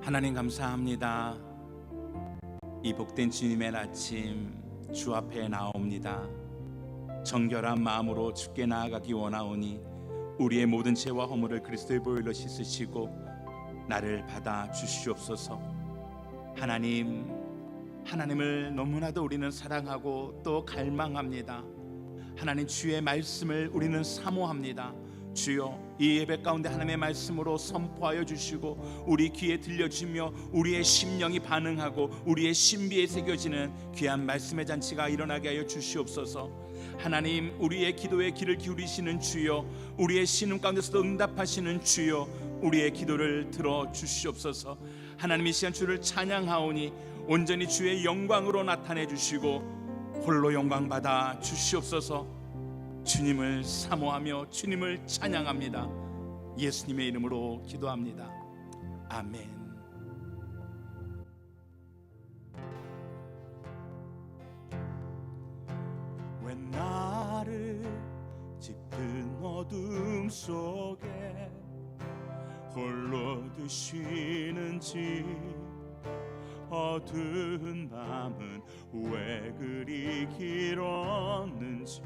하나님 감사합니다. 이 복된 주님의 아침 주 앞에 나옵니다. 정결한 마음으로 주께 나아가기 원하오니 우리의 모든 죄와 허물을 그리스도의 보혈로 씻으시고 나를 받아 주시옵소서. 하나님을 너무나도 우리는 사랑하고 또 갈망합니다. 하나님, 주의 말씀을 우리는 사모합니다. 주여, 이 예배 가운데 하나님의 말씀으로 선포하여 주시고 우리 귀에 들려주며 우리의 심령이 반응하고 우리의 신비에 새겨지는 귀한 말씀의 잔치가 일어나게 하여 주시옵소서. 하나님, 우리의 기도에 귀를 기울이시는 주여, 우리의 신음 가운데서도 응답하시는 주여, 우리의 기도를 들어 주시옵소서. 하나님, 이 시간 주를 찬양하오니 온전히 주의 영광으로 나타내 주시고 홀로 영광 받아 주시옵소서. 주님을 사모하며 주님을 찬양합니다. 예수님의 이름으로 기도합니다. 아멘. 왜 나를 짙은 어둠 속에 홀로 두시는지, 어두운 밤은 왜 그리 길었는지,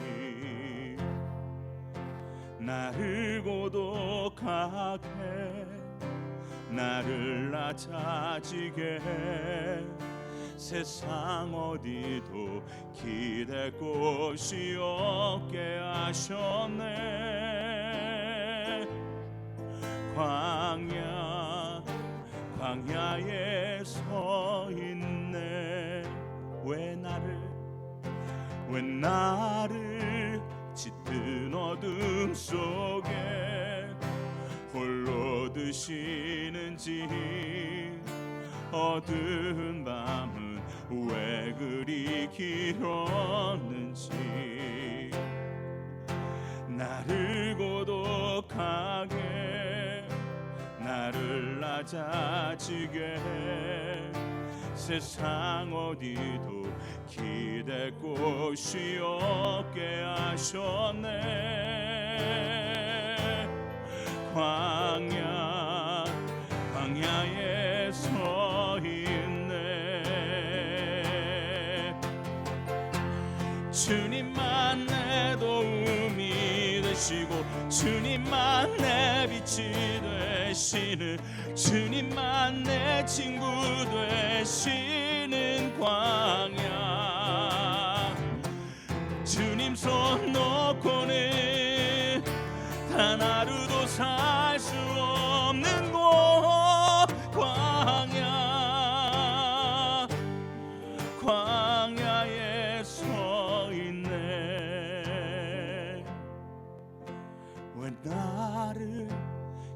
나를 고독하게 나를 낮아지게 세상 어디도 기댈 곳이 없게 하셨네. 광야에 서 있네. 왜 나를 짙은 어둠 속에 홀로 두시는지, 어두운 밤은 왜 그리 길었는지, 나를 고독하게 나를 낮아지게 세상 어디도 기댈 곳이 없게 하셨네. 광야에 서 있네. 주님만 내 도움이 되시고 주님만 내 빛이 되시는, 주님만 내 친구 되시는 광야. 주님 손 놓고는 단 하루도 살 수 없는 곳, 광야에 서 있네. 왜 나를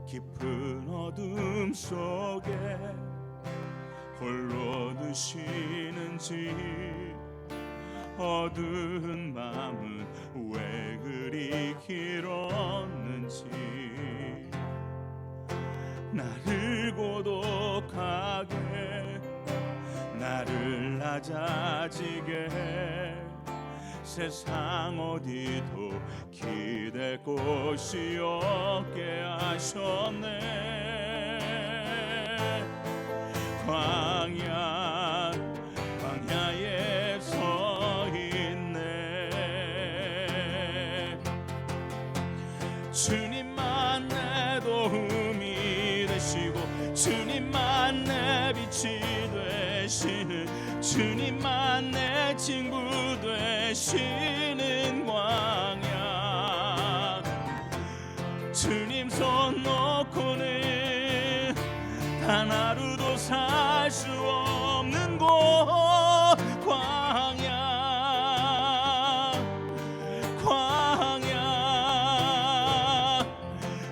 깊은 어둠 속에 홀로 두시는지, 어두운 밤은 왜 그리 길었는지, 나를 고독하게 나를 낮아지게 세상 어디도 기댈 곳이 없게 하셨네. 광야에 서 있네. 주님만 내 도움이 되시고 주님만 내 빛이 되시는, 주님만 내 친구 되시는 광야. 주님 손 놓고는 단 하루도 살 수 없는 곳, 광야.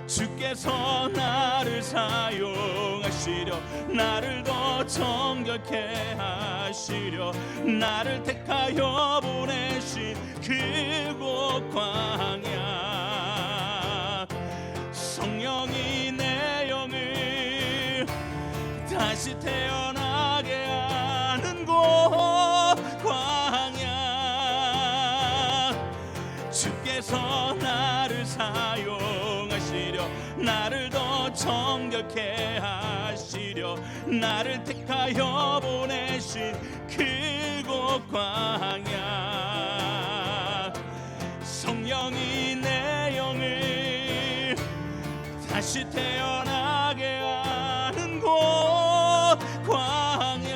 주께서 나를 사용하시려, 나를 더 정결케 하시려, 나를 택하여 보내신 그곳 광야. 성령이 내 영을 다시 태어나게 하는 곳, 광야. 주께서 나를 사용하시려, 나를 더 정결케 하시려 나를 택하여 보내신 그곳 광야. 성령이 내 영을 다시 태어나게 하는 곳 광야.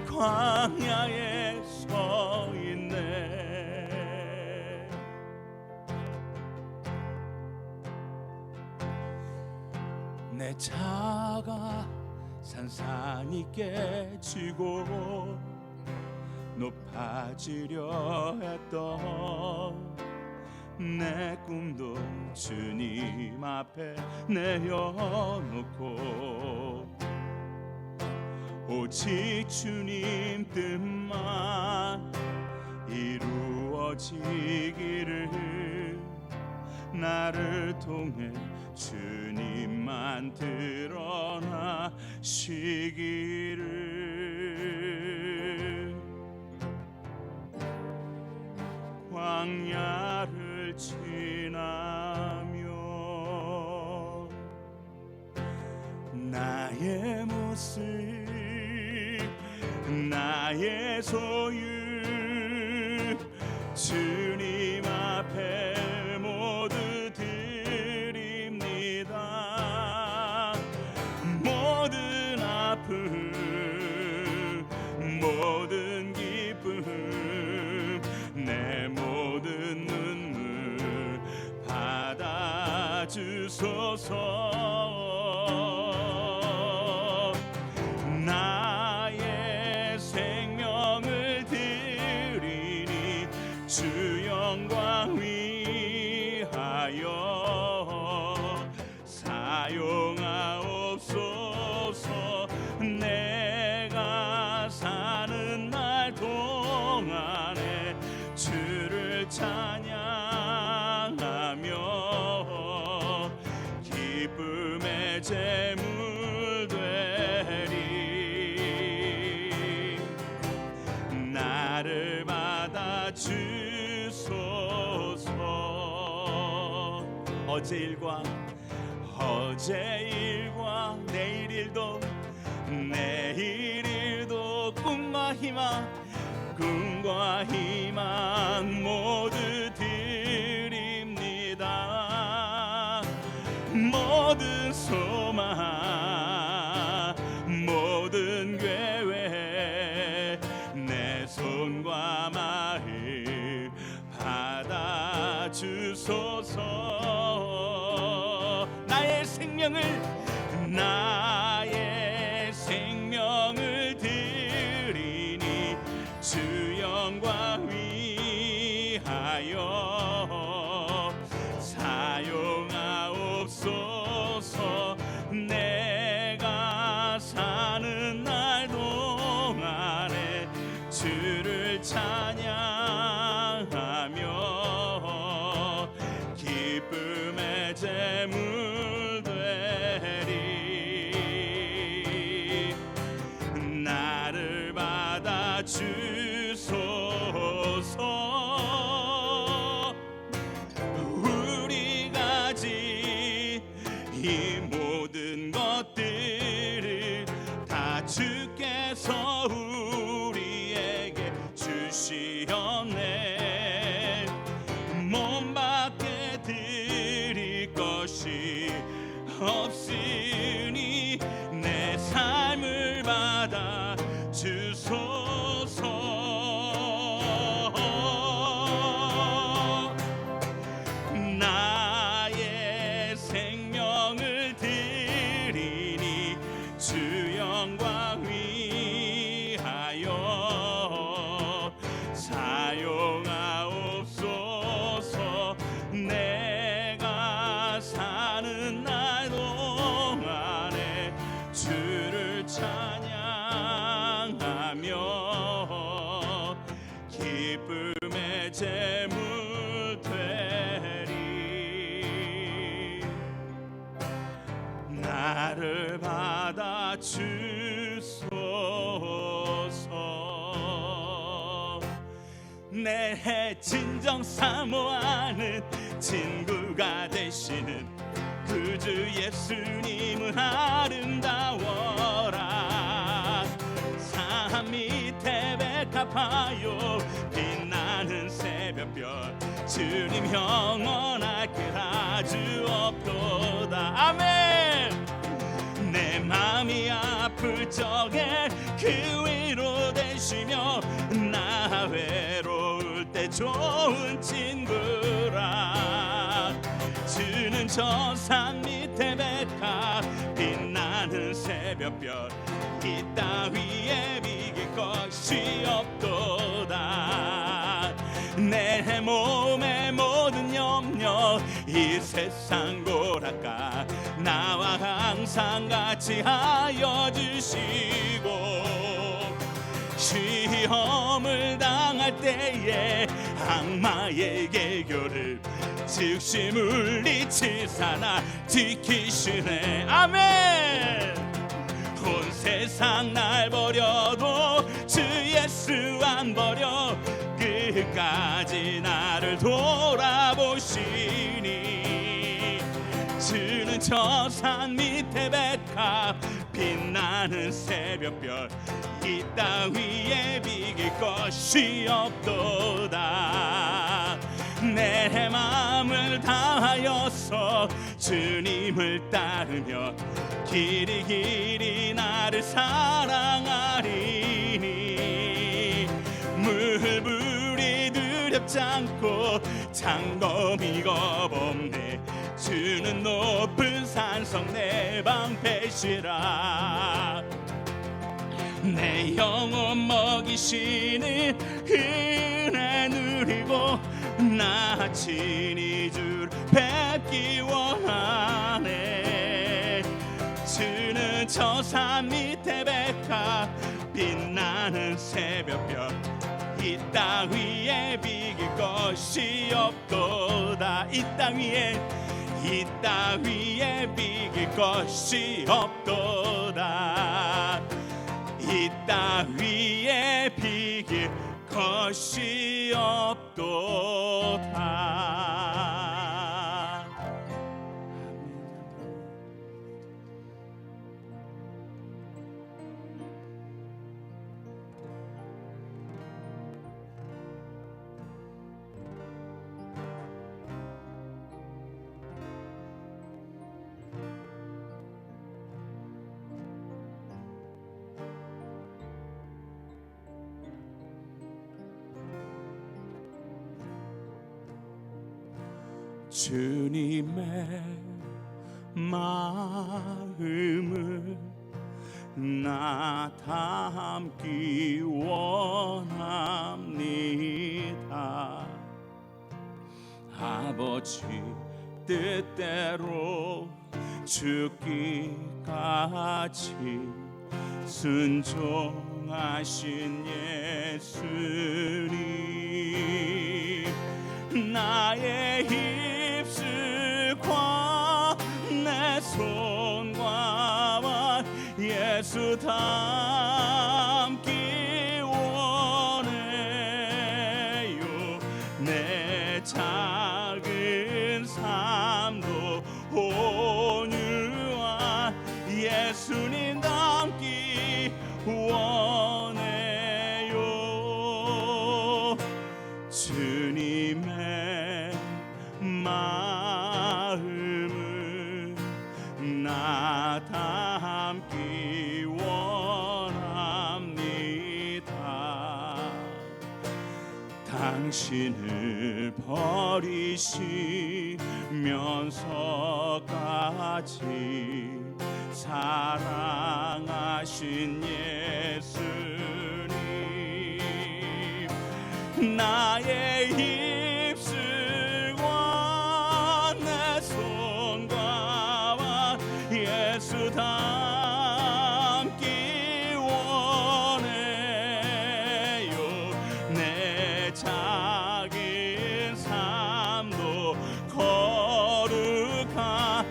광야에 서 있네. 내 차가 산산이 깨지고 높아지려 했던 내 꿈도 주님 앞에 내려놓고 오직 주님 뜻만 이루어지기를 나를 통해 주님만 드러나시기를. 광야를 지나며 나의 모습 나의 소유 주님 앞에 모두 드립니다. 모든 아픔 모든 기쁨 내 모든 눈물 받아주소서. 나의 생명을 드리니 주 영광 위하여 사용하옵소서. 내가 사는 날 동안에 주를 찬양하며 기쁨의 제물 되리. 나를 받아주소서. 어제 일과 내일 일도 내일 일도 꿈과 희망 모두 드립니다. 모든 소망 모든 계획 내 손과 마음 받아주소서. 나의 생명을 드리니 주 영광 위하여 사용하옵소서. 내가 사는 날 동안에 주를 찬양하며 기쁨의 제물 되리. 나를 받아주소서. 우리가 진 이 모든 것들을 다 주께서 우리에게 주시었네. 몸 밖에 드릴 것이 없으니 내 삶을 받아 주소서. 나의 생명을 드리니 주 영광 위하여 사용하옵소서. 내가 사는 날 동안에 주를 찬양하며 기쁨의 제물 되리. 나를 받아주소서. 내 진정 사모하는 친구가 되시는 구주 예수님은 아름다워라. 산 밑에 백합하여 빛나는 새벽별 주님 영원하게 아주 없도다. 아멘. 내 맘이 아플 적에 그 위로 되시며 나 외로울 때 좋은 친구라. 주는 저 산 밑에 백합 빛나는 새벽별 이 따위에 비길 것이 없도다. 내 몸의 모든 염려 이 세상 고락가 나와 항상 같이 하여 주시고 시험을 당할 때에 악마의 개교를 즉시 물리치사 나 지키시네. 아멘. 온 세상 날 버려도 주 예수 안 버려 끝까지 나를 돌아보시니. 주는 저 산 밑에 백합 빛나는 새벽별 이 따위에 비길 것이 없도다. 내 마음을 다하여서 주님을 따르며 길이 길이 나를 사랑하리니. 물불이 두렵지 않고 장검이 겁없네. 주는 높은 산성 내 방패시라. 내 영혼 먹이시는 은혜 누리고 나 친히 주를 뵙기 원하네. 주는 저 산 밑에 백합 빛나는 새벽별 이 땅 위에 비길 것이 없도다. 이 땅 위에 비길 것이 없도다. 이 땅 위에 비길 것이 없도다. 주님의 마음을 나 담기 원합니다. 아버지 뜻대로 죽기까지 순종하신 예수님. 나의 입술과 내 손과 예수 닮기 원해요. 내 작은 삶도 온유한 예수님 닮기 원해요. 주님의 마음을 나 담기 원합니다. 당신을 버리시면서까지 사랑하신 예수님. 나의 입술과 내 손과 예수 닮기 원해요. 내 작은 삶도 거룩한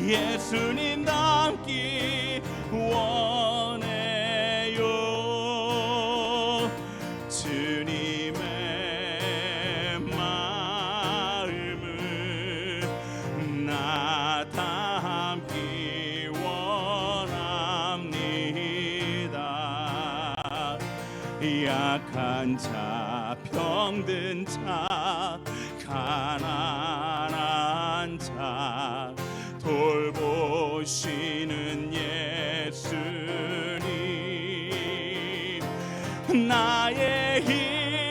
예수님 닮기 원해요. 주님의 약한 자, 병든 자, 가난한 자 돌보시는 예수님, 나의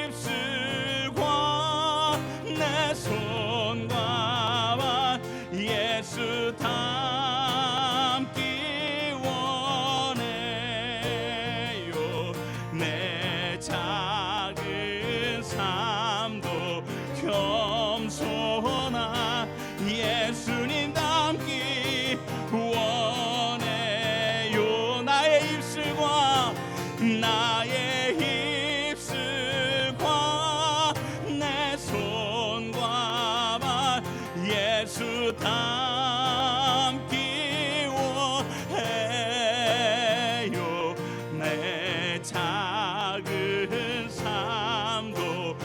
입술과 내 손과 예수 닮기 원해요. 내 작은 삶도 겸손한 예수님 닮기 원해요. 나의 입술과 내 손과 발 예수 닮기 원해요. 내 작은 삶도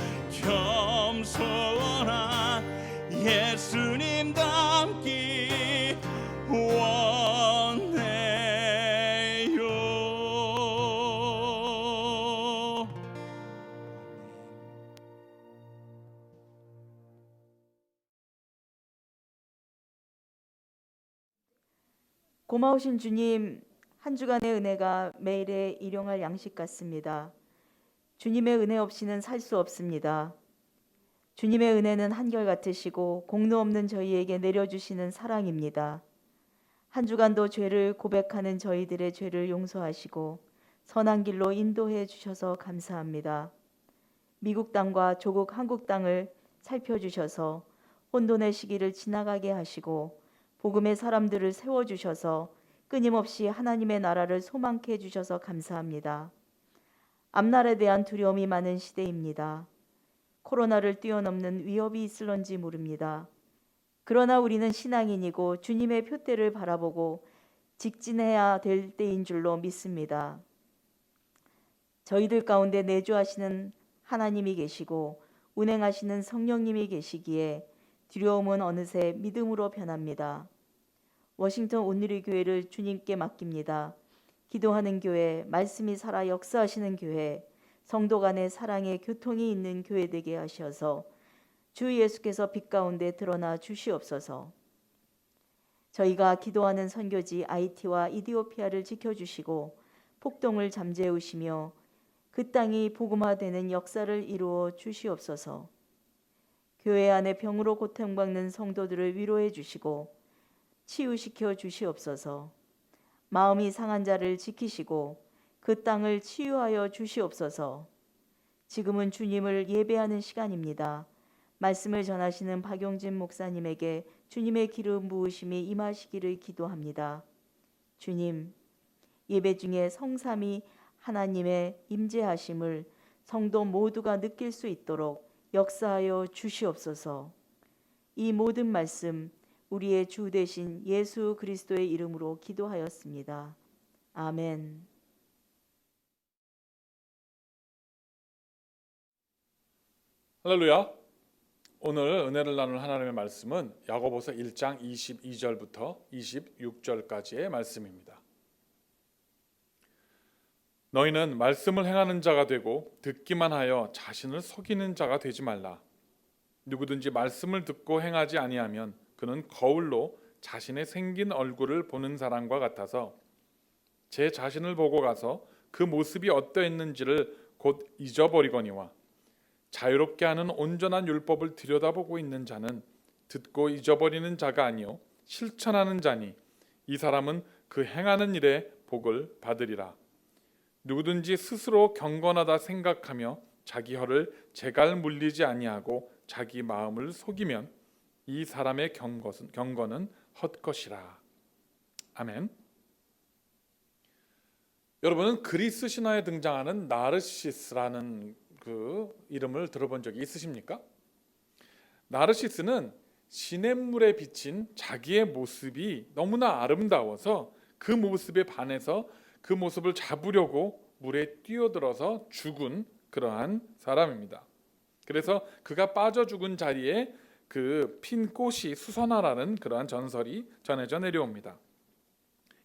겸손한 예수님 닮기 원해요. 고마우신 주님, 한 주간의 은혜가 매일의 일용할 양식 같습니다. 주님의 은혜 없이는 살 수 없습니다. 주님의 은혜는 한결같으시고 공로 없는 저희에게 내려주시는 사랑입니다. 한 주간도 죄를 고백하는 저희들의 죄를 용서하시고 선한 길로 인도해 주셔서 감사합니다. 미국 땅과 조국 한국 땅을 살펴주셔서 혼돈의 시기를 지나가게 하시고 복음의 사람들을 세워주셔서 끊임없이 하나님의 나라를 소망케 해주셔서 감사합니다. 앞날에 대한 두려움이 많은 시대입니다. 코로나를 뛰어넘는 위협이 있을런지 모릅니다. 그러나 우리는 신앙인이고 주님의 표대를 바라보고 직진해야 될 때인 줄로 믿습니다. 저희들 가운데 내주하시는 하나님이 계시고 운행하시는 성령님이 계시기에 두려움은 어느새 믿음으로 변합니다. 워싱턴 온누리 교회를 주님께 맡깁니다. 기도하는 교회, 말씀이 살아 역사하시는 교회, 성도 간의 사랑의 교통이 있는 교회 되게 하셔서 주 예수께서 빛 가운데 드러나 주시옵소서. 저희가 기도하는 선교지 아이티와 이디오피아를 지켜주시고 폭동을 잠재우시며 그 땅이 복음화되는 역사를 이루어 주시옵소서. 교회 안에 병으로 고통받는 성도들을 위로해 주시고 치유시켜 주시옵소서. 마음이 상한 자를 지키시고 그 땅을 치유하여 주시옵소서. 지금은 주님을 예배하는 시간입니다. 말씀을 전하시는 박용진 목사님에게 주님의 기름 부으심이 임하시기를 기도합니다. 주님, 예배 중에 성삼위 하나님의 임재하심을 성도 모두가 느낄 수 있도록 역사하여 주시옵소서. 이 모든 말씀 우리의 주 되신 예수 그리스도의 이름으로 기도하였습니다. 아멘. 할렐루야. 오늘 은혜를 나눌 하나님의 말씀은 야고보서 1장 22절부터 26절까지의 말씀입니다. 너희는 말씀을 행하는 자가 되고 듣기만 하여 자신을 속이는 자가 되지 말라. 누구든지 말씀을 듣고 행하지 아니하면 그는 거울로 자신의 생긴 얼굴을 보는 사람과 같아서 제 자신을 보고 가서 그 모습이 어떠했는지를 곧 잊어버리거니와 자유롭게 하는 온전한 율법을 들여다보고 있는 자는 듣고 잊어버리는 자가 아니요 실천하는 자니 이 사람은 그 행하는 일에 복을 받으리라. 누구든지 스스로 경건하다 생각하며 자기 혀를 제갈 물리지 아니하고 자기 마음을 속이면 이 사람의 경건은 헛것이라. 아멘. 여러분은 그리스 신화에 등장하는 나르시스라는 그 이름을 들어본 적이 있으십니까? 나르시스는 시냇물에 비친 자기의 모습이 너무나 아름다워서 그 모습에 반해서 그 모습을 잡으려고 물에 뛰어들어서 죽은 그러한 사람입니다. 그래서 그가 빠져 죽은 자리에 그 핀 꽃이 수선화라는 그러한 전설이 전해져 내려옵니다.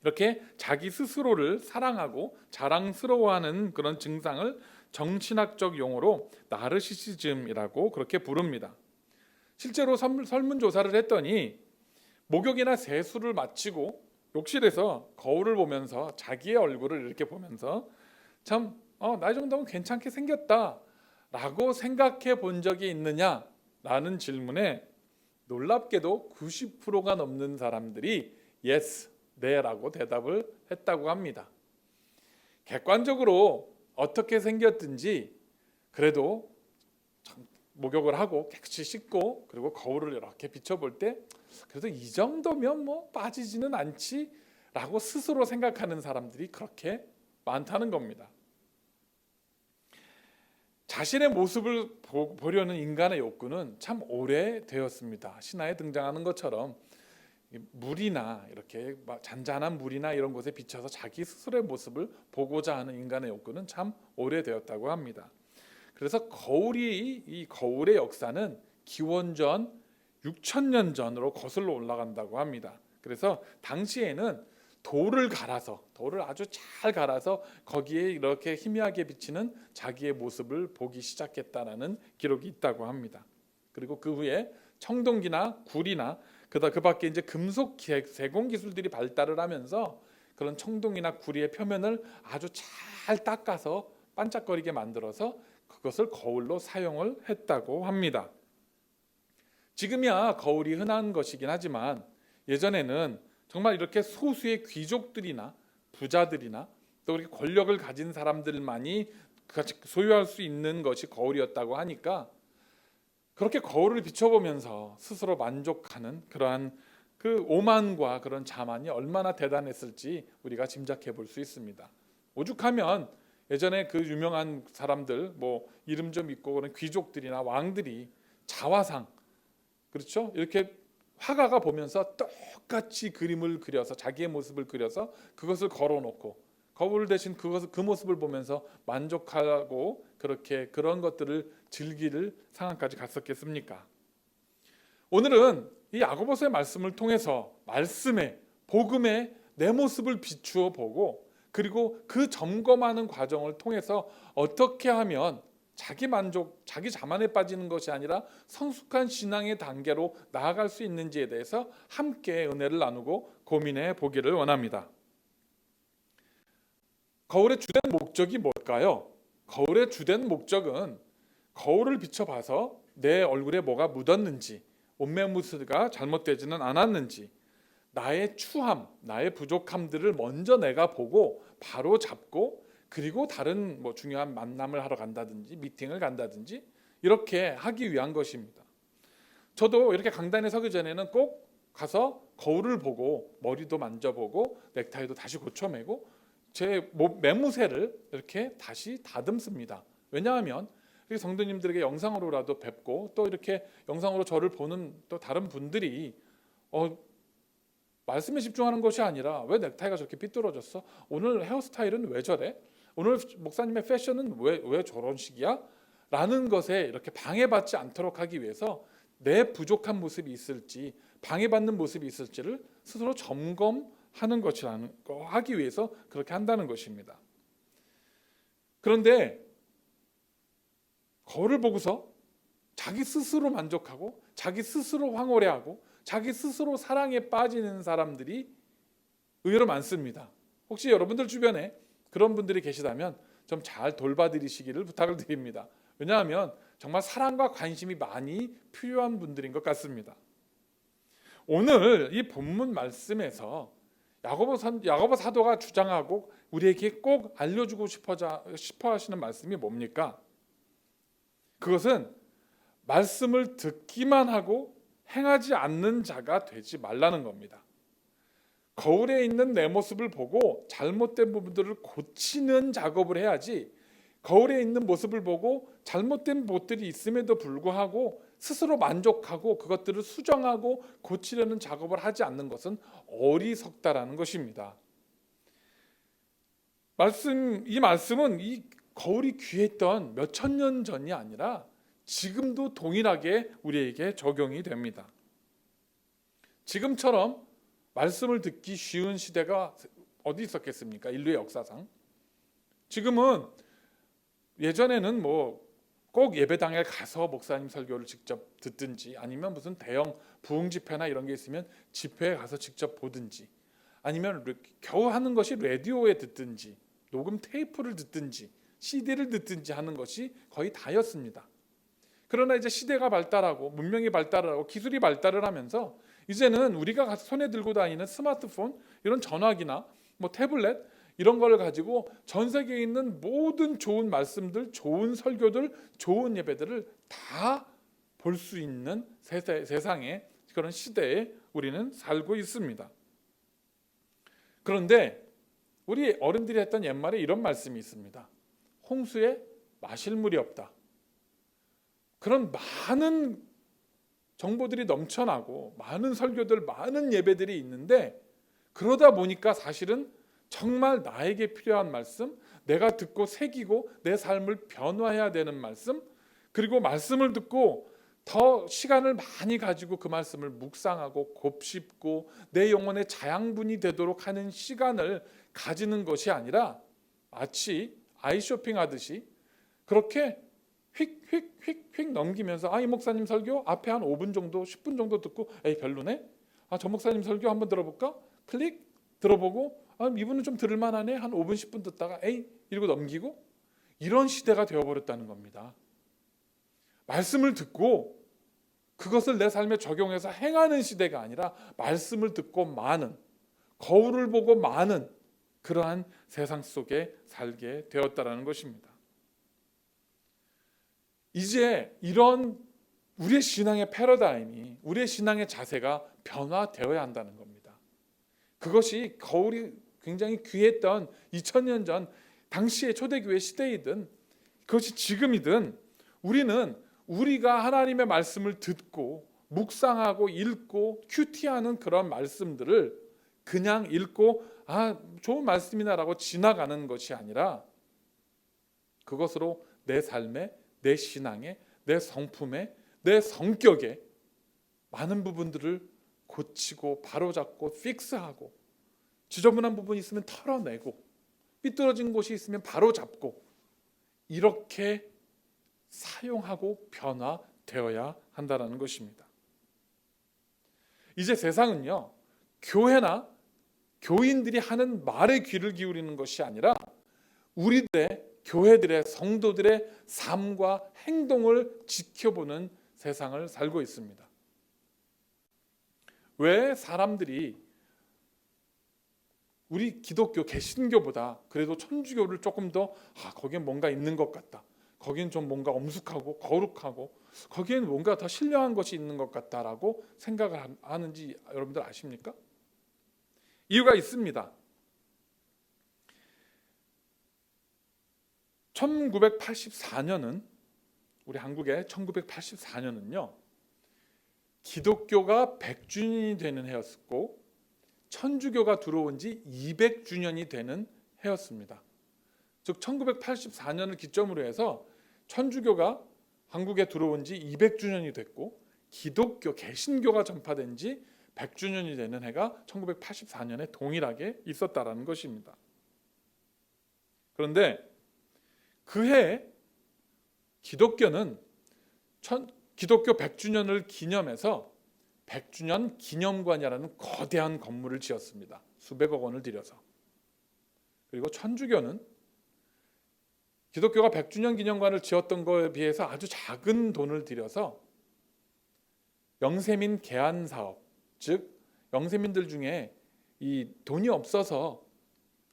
이렇게 자기 스스로를 사랑하고 자랑스러워하는 그런 증상을 정신학적 용어로 나르시시즘이라고 그렇게 부릅니다. 실제로 설문조사를 했더니 목욕이나 세수를 마치고 욕실에서 거울을 보면서 자기의 얼굴을 이렇게 보면서 참 나 이 정도면 괜찮게 생겼다 라고 생각해 본 적이 있느냐라는 질문에 놀랍게도 90%가 넘는 사람들이 yes, 네라고 대답을 했다고 합니다. 객관적으로 어떻게 생겼든지 그래도 목욕을 하고 깨끗이 씻고 그리고 거울을 이렇게 비춰볼 때 그래도 이 정도면 뭐 빠지지는 않지라고 스스로 생각하는 사람들이 그렇게 많다는 겁니다. 자신의 모습을 보려는 인간의 욕구는 참 오래되었습니다. 신화에 등장하는 것처럼 물이나 이렇게 잔잔한 물이나 이런 곳에 비춰서 자기 스스로의 모습을 보고자 하는 인간의 욕구는 참 오래되었다고 합니다. 그래서 이 거울의 역사는 기원전 6,000년 전으로 거슬러 올라간다고 합니다. 그래서 당시에는 돌을 아주 잘 갈아서 거기에 이렇게 희미하게 비치는 자기의 모습을 보기 시작했다라는 기록이 있다고 합니다. 그리고 그 후에 청동기나 굴이나 그 밖에 이제 금속 제공 기술들이 발달을 하면서 그런 청동이나 구리의 표면을 아주 잘 닦아서 반짝거리게 만들어서 그것을 거울로 사용을 했다고 합니다. 지금이야 거울이 흔한 것이긴 하지만 예전에는 정말 이렇게 소수의 귀족들이나 부자들이나 또 이렇게 권력을 가진 사람들만이 소유할 수 있는 것이 거울이었다고 하니까 그렇게 거울을 비춰보면서 스스로 만족하는 그러한 그 오만과 그런 자만이 얼마나 대단했을지 우리가 짐작해 볼 수 있습니다. 오죽하면 예전에 그 유명한 사람들 뭐 이름 좀 있고 그런 귀족들이나 왕들이 자화상 그렇죠? 이렇게 화가가 보면서 똑같이 그림을 그려서 자기의 모습을 그려서 그것을 걸어놓고 거울 대신 그 모습을 보면서 만족하고 그렇게 그런 것들을 즐길 상황까지 갔었겠습니까? 오늘은 이 야고보서의 말씀을 통해서 복음에 내 모습을 비추어 보고 그리고 그 점검하는 과정을 통해서 어떻게 하면 자기 만족, 자기 자만에 빠지는 것이 아니라 성숙한 신앙의 단계로 나아갈 수 있는지에 대해서 함께 은혜를 나누고 고민해 보기를 원합니다. 거울의 주된 목적이 뭘까요? 거울의 주된 목적은 거울을 비춰봐서 내 얼굴에 뭐가 묻었는지, 옷매무새가 잘못되지는 않았는지, 나의 추함, 나의 부족함들을 먼저 내가 보고 바로 잡고 그리고 다른 중요한 만남을 하러 간다든지 미팅을 간다든지 이렇게 하기 위한 것입니다. 저도 이렇게 강단에 서기 전에는 꼭 가서 거울을 보고 머리도 만져보고 넥타이도 다시 고쳐매고 제 매무새를 이렇게 다시 다듬습니다. 왜냐하면 성도님들에게 영상으로라도 뵙고 또 이렇게 영상으로 저를 보는 또 다른 분들이 말씀에 집중하는 것이 아니라 왜 넥타이가 저렇게 삐뚤어졌어? 오늘 헤어스타일은 왜 저래? 오늘 목사님의 패션은 왜 저런 식이야? 라는 것에 이렇게 방해받지 않도록 하기 위해서 내 부족한 모습이 있을지 방해받는 모습이 있을지를 스스로 점검하는 것이라는 거 하기 위해서 그렇게 한다는 것입니다. 그런데 거울을 보고서 자기 스스로 만족하고 자기 스스로 황홀해하고 자기 스스로 사랑에 빠지는 사람들이 의외로 많습니다. 혹시 여러분들 주변에 그런 분들이 계시다면 좀 잘 돌봐드리시기를 부탁을 드립니다. 왜냐하면 정말 사랑과 관심이 많이 필요한 분들인 것 같습니다. 오늘 이 본문 말씀에서 야고보 사도가 주장하고 우리에게 꼭 알려주고 싶어 하시는 말씀이 뭡니까? 그것은 말씀을 듣기만 하고 행하지 않는 자가 되지 말라는 겁니다. 거울에 있는 내 모습을 보고 잘못된 부분들을 고치는 작업을 해야지 거울에 있는 모습을 보고 잘못된 것들이 있음에도 불구하고 스스로 만족하고 그것들을 수정하고 고치려는 작업을 하지 않는 것은 어리석다라는 것입니다. 이 말씀은 이 거울이 귀했던 몇천 년 전이 아니라 지금도 동일하게 우리에게 적용이 됩니다. 지금처럼 말씀을 듣기 쉬운 시대가 어디 있었겠습니까? 인류의 역사상. 지금은 예전에는 뭐 꼭 예배당에 가서 목사님 설교를 직접 듣든지, 아니면 무슨 대형 부흥 집회나 이런 게 있으면 집회에 가서 직접 보든지, 아니면 겨우 하는 것이 라디오에 듣든지, 녹음 테이프를 듣든지, CD를 듣든지 하는 것이 거의 다였습니다. 그러나 이제 시대가 발달하고 문명이 발달하고 기술이 발달을 하면서 이제는 우리가 손에 들고 다니는 스마트폰, 이런 전화기나 뭐 태블릿, 이런 걸 가지고 전 세계에 있는 모든 좋은 말씀들, 좋은 설교들, 좋은 예배들을 다 볼 수 있는 세상의 그런 시대에 우리는 살고 있습니다. 그런데 우리 어른들이 했던 옛말에 이런 말씀이 있습니다. 홍수에 마실 물이 없다. 그런 많은 정보들이 넘쳐나고 많은 설교들, 많은 예배들이 있는데, 그러다 보니까 사실은 정말 나에게 필요한 말씀, 내가 듣고 새기고 내 삶을 변화해야 되는 말씀, 그리고 말씀을 듣고 더 시간을 많이 가지고 그 말씀을 묵상하고 곱씹고 내 영혼의 자양분이 되도록 하는 시간을 가지는 것이 아니라, 마치 아이 쇼핑하듯이 그렇게 휙휙휙휙 넘기면서, 이 목사님 설교 앞에 한 5분 정도 10분 정도 듣고 에이 별로네, 저 목사님 설교 한번 들어볼까, 클릭 들어보고 이분은 좀 들을만하네, 한 5분 10분 듣다가 에이 이러고 넘기고, 이런 시대가 되어버렸다는 겁니다. 말씀을 듣고 그것을 내 삶에 적용해서 행하는 시대가 아니라, 말씀을 듣고 마는, 거울을 보고 마는 그러한 세상 속에 살게 되었다라는 것입니다. 이제 이런 우리의 신앙의 패러다임이, 우리의 신앙의 자세가 변화되어야 한다는 겁니다. 그것이 거울이 굉장히 귀했던 2000년 전 당시의 초대교회 시대이든 그것이 지금이든, 우리는 우리가 하나님의 말씀을 듣고 묵상하고 읽고 큐티하는 그런 말씀들을 그냥 읽고 좋은 말씀이나라고 지나가는 것이 아니라, 그것으로 내 삶에, 내 신앙에, 내 성품에, 내 성격에 많은 부분들을 고치고 바로잡고 픽스하고, 지저분한 부분이 있으면 털어내고, 삐뚤어진 곳이 있으면 바로잡고, 이렇게 사용하고 변화되어야 한다는 것입니다. 이제 세상은요, 교회나 교인들이 하는 말에 귀를 기울이는 것이 아니라 우리들의, 교회들의, 성도들의 삶과 행동을 지켜보는 세상을 살고 있습니다. 왜 사람들이 우리 기독교, 개신교보다 그래도 천주교를 조금 더 거기엔 뭔가 있는 것 같다, 거기엔 좀 뭔가 엄숙하고 거룩하고 거기엔 뭔가 더 신령한 것이 있는 것 같다라고 생각을 하는지 여러분들 아십니까? 이유가 있습니다. 1984년은, 우리 한국의 1984년은요 기독교가 100주년이 되는 해였고, 천주교가 들어온 지 200주년이 되는 해였습니다. 즉 1984년을 기점으로 해서 천주교가 한국에 들어온 지 200주년이 됐고, 기독교, 개신교가 전파된 지 100주년이 되는 해가 1984년에 동일하게 있었다라는 것입니다. 그런데 그 해에 기독교는 기독교 100주년을 기념해서 100주년 기념관이라는 거대한 건물을 지었습니다. 수백억 원을 들여서. 그리고 천주교는 기독교가 100주년 기념관을 지었던 것에 비해서 아주 작은 돈을 들여서 영세민 개안 사업, 즉 영세민들 중에 이 돈이 없어서